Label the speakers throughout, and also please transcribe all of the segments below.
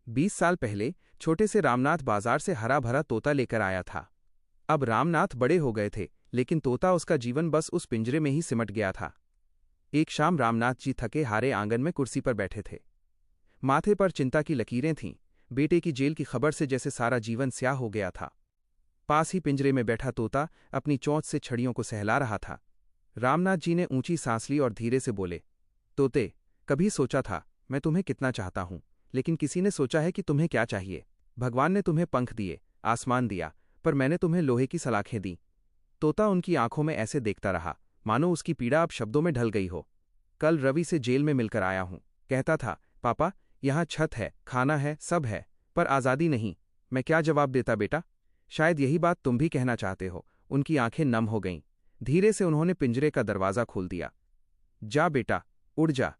Speaker 1: 20 साल पहले छोटे से रामनाथ बाजार से हरा भरा तोता लेकर आया था। अब रामनाथ बड़े हो गए थे, लेकिन तोता उसका जीवन बस उस पिंजरे में ही सिमट गया था। एक शाम रामनाथ जी थके हारे आंगन में कुर्सी पर बैठे थे। माथे पर चिंता की लकीरें थीं। बेटे की जेल की खबर से जैसे सारा जीवन स्याह हो गया था। पास ही पिंजरे में बैठा तोता अपनी चोंच से छड़ियों को सहला रहा था। रामनाथ जी ने ऊंची सांस ली और धीरे से बोले, तोते, कभी सोचा था मैं तुम्हें कितना चाहता हूं, लेकिन किसी ने सोचा है कि तुम्हें क्या चाहिए। भगवान ने तुम्हें पंख दिए, आसमान दिया, पर मैंने तुम्हें लोहे की सलाखें दी। तोता उनकी आंखों में ऐसे देखता रहा मानो उसकी पीड़ा अब शब्दों में ढल गई हो। कल रवि से जेल में मिलकर आया हूं। कहता था, पापा, यहां छत है, खाना है, सब है, पर आज़ादी नहीं। मैं क्या जवाब देता बेटा? शायद यही बात तुम भी कहना चाहते हो। उनकी आंखें नम हो गईं। धीरे से उन्होंने पिंजरे का दरवाज़ा खोल दिया। जा बेटा, उड़ जा।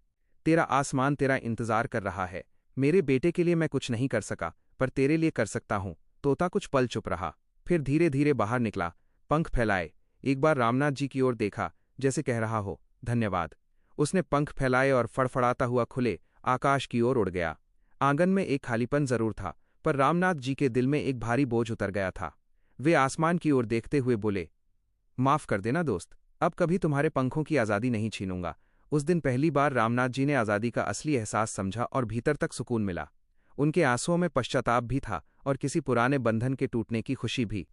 Speaker 1: तेरा आसमान तेरा इंतजार कर रहा है। मेरे बेटे के लिए मैं कुछ नहीं कर सका, पर तेरे लिए कर सकता हूं। तोता कुछ पल चुप रहा, फिर धीरे धीरे बाहर निकला, पंख फैलाए। एक बार रामनाथ जी की ओर देखा, जैसे कह रहा हो, धन्यवाद। उसने पंख फैलाए और फड़फड़ाता हुआ खुले आकाश की ओर उड़ गया। आंगन में एक खालीपन जरूर था, पर रामनाथ जी के दिल में एक भारी बोझ उतर गया था। वे आसमान की ओर देखते हुए बोले, माफ कर देना दोस्त, अब कभी तुम्हारे पंखों की आज़ादी नहीं छीनूंगा। उस दिन पहली बार रामनाथ जी ने आज़ादी का असली एहसास समझा और भीतर तक सुकून मिला। उनके आंसुओं में पश्चाताप भी था और किसी पुराने बंधन के टूटने की खुशी भी।